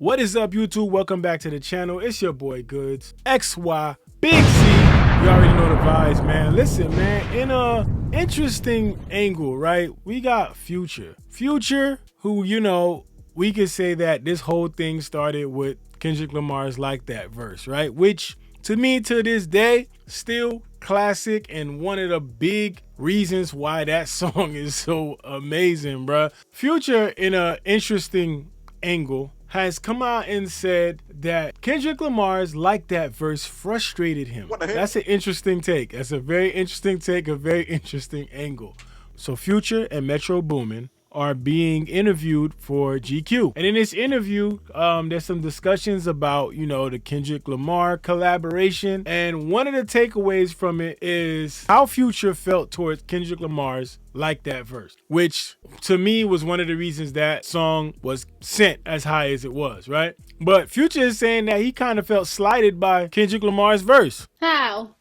What is up, YouTube? Welcome back to the channel. It's your boy Goods, XY, Big Z. You already know the vibes, man. Listen, man, in a interesting angle, right? We got Future. Future, who, we could say that this whole thing started with Kendrick Lamar's Like That verse, right? Which, to me, to this day, still classic and one of the big reasons why that song is so amazing, bruh. Future, in an interesting angle, has come out and said that Kendrick Lamar's Like That verse frustrated him. That's an interesting take. That's a very interesting take, a very interesting angle. So Future and Metro Boomin are being interviewed for GQ. And in this interview, there's some discussions about, the Kendrick Lamar collaboration. And one of the takeaways from it is how Future felt towards Kendrick Lamar's Like That verse, which to me was one of the reasons that song was sent as high as it was, right? But Future is saying that he kind of felt slighted by Kendrick Lamar's verse. How?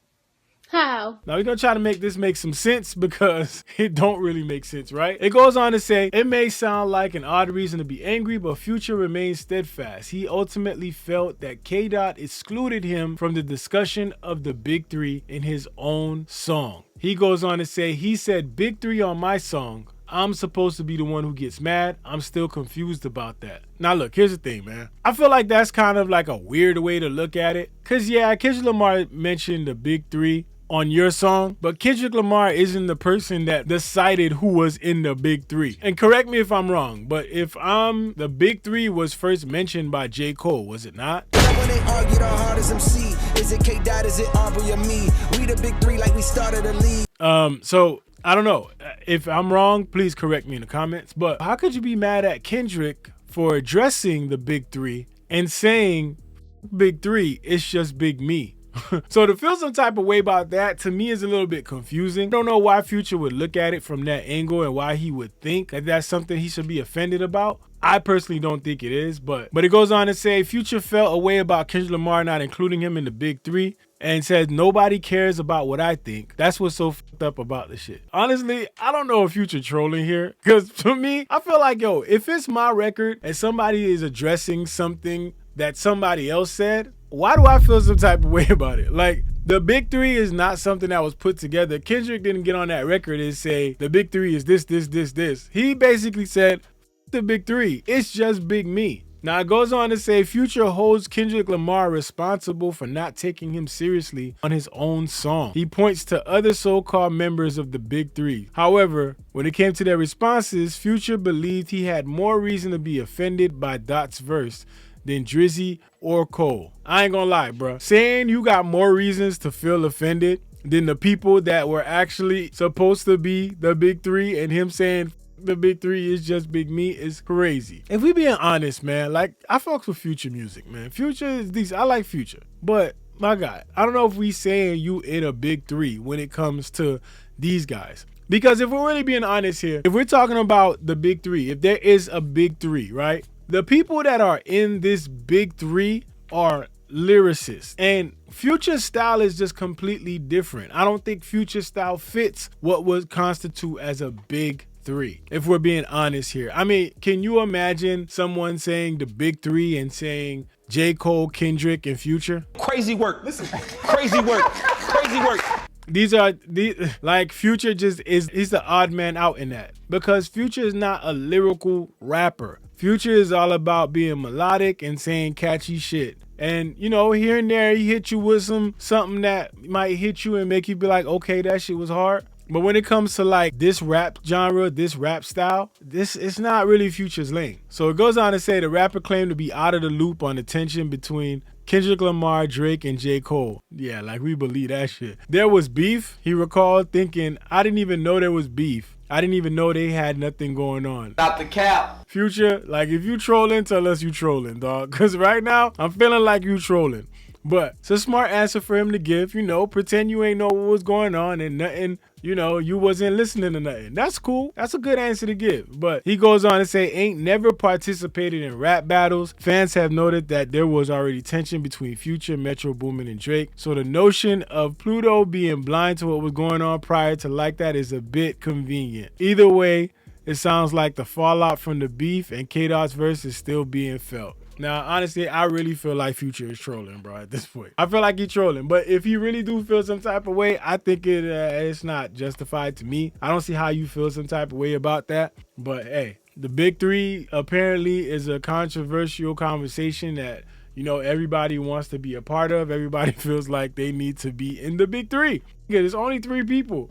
Now we're gonna try to make this make some sense because it don't really make sense, right? It goes on to say, it may sound like an odd reason to be angry, but Future remains steadfast. He ultimately felt that K-Dot excluded him from the discussion of the Big Three in his own song. He goes on to say, he said Big Three on my song. I'm supposed to be the one who gets mad. I'm still confused about that. Now look, here's the thing, man. I feel like that's kind of like a weird way to look at it. Cause yeah, Kendrick Lamar mentioned the Big Three on your song, but Kendrick Lamar isn't the person that decided who was in the Big Three. And correct me if I'm wrong, but if the Big Three was first mentioned by J. Cole, was it not? When they argue the hardest MC, is it K-Dot, is it Aubrey or me? We the Big Three like we started a league. So I don't know. If I'm wrong, please correct me in the comments. But how could you be mad at Kendrick for addressing the Big Three and saying Big Three, it's just Big Me? So to feel some type of way about that, to me, is a little bit confusing. I don't know why Future would look at it from that angle and why he would think that that's something he should be offended about. I personally don't think it is, but it goes on to say Future felt a way about Kendrick Lamar not including him in the Big Three and says nobody cares about what I think. That's what's so fucked up about the shit. Honestly, I don't know if Future trolling here, because to me, I feel like, if it's my record and somebody is addressing something that somebody else said, why do I feel some type of way about it? Like, the Big Three is not something that was put together. Kendrick didn't get on that record and say, the Big Three is this, this, this, this. He basically said, the Big Three, it's just Big Me. Now, it goes on to say, Future holds Kendrick Lamar responsible for not taking him seriously on his own song. He points to other so-called members of the Big Three. However, when it came to their responses, Future believed he had more reason to be offended by Dot's verse than Drizzy or Cole. I ain't gonna lie, bro. Saying you got more reasons to feel offended than the people that were actually supposed to be the Big Three, and him saying the Big Three is just Big Me is crazy. If we being honest, man, like, I fucks with Future music, man. Future is decent. I like Future. But my God, I don't know if we saying you in a Big Three when it comes to these guys. Because if we're really being honest here, if we're talking about the Big Three, if there is a Big Three, right? The people that are in this Big Three are lyricists, and Future's style is just completely different. I don't think Future's style fits what would constitute as a Big Three, if we're being honest here. I mean, can you imagine someone saying the Big Three and saying J. Cole, Kendrick, and Future? Crazy work. Listen, crazy work. Crazy work. These like, Future he's the odd man out in that, because Future is not a lyrical rapper. Future is all about being melodic and saying catchy shit. And, here and there, he hit you with something that might hit you and make you be like, okay, that shit was hard. But when it comes to like this rap genre, this rap style, it's not really Future's lane. So it goes on to say the rapper claimed to be out of the loop on the tension between Kendrick Lamar, Drake, and J. Cole. Yeah, like, we believe that shit. There was beef, he recalled, thinking, I didn't even know there was beef. I didn't even know they had nothing going on. Not the cap. Future, like, if you trolling, tell us you trolling, dog. Because right now, I'm feeling like you trolling. But it's a smart answer for him to give, pretend you ain't know what was going on and nothing, you wasn't listening to nothing. That's cool. That's a good answer to give. But he goes on to say, ain't never participated in rap battles. Fans have noted that there was already tension between Future, Metro Boomin, and Drake. So the notion of Pluto being blind to what was going on prior to Like That is a bit convenient. Either way, it sounds like the fallout from the beef and K-Dot's verse is still being felt. Now, honestly, I really feel like Future is trolling, bro, at this point. I feel like he's trolling. But if you really do feel some type of way, I think it's not justified to me. I don't see how you feel some type of way about that. But, hey, the Big Three apparently is a controversial conversation that, you know, everybody wants to be a part of. Everybody feels like they need to be in the Big Three. There's only 3 people.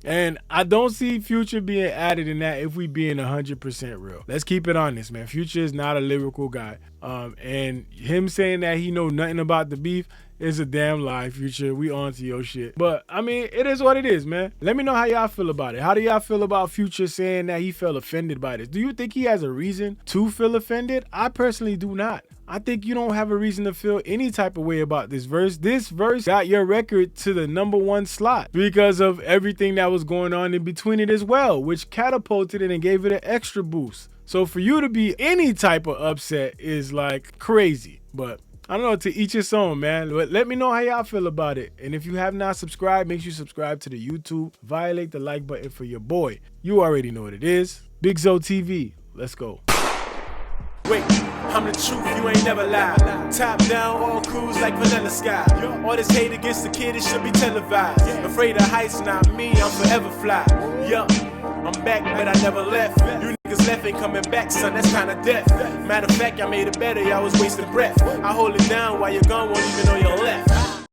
And I don't see Future being added in that if we being 100% real. Let's keep it honest, man. Future is not a lyrical guy. And him saying that he know nothing about the beef is a damn lie, Future. We on to your shit. But, I mean, it is what it is, man. Let me know how y'all feel about it. How do y'all feel about Future saying that he felt offended by this? Do you think he has a reason to feel offended? I personally do not. I think you don't have a reason to feel any type of way about this verse. This verse got your record to the #1 slot because of everything that was going on in between it as well, which catapulted it and gave it an extra boost. So for you to be any type of upset is like crazy. But I don't know, to each his own, man. But let me know how y'all feel about it. And if you have not subscribed, make sure you subscribe to the YouTube. Violate the like button for your boy. You already know what it is. BigZoeTV. Let's go. Wait, I'm the truth, you ain't never lied. Top down, all crews like vanilla sky. All this hate against the kid, it should be televised. Afraid of heights, not me, I'm forever fly. Yup, I'm back, but I never left. You niggas left ain't coming back, son, that's kinda death. Matter of fact, I made it better, y'all was wasting breath. I hold it down while you're gone, won't even know you're left.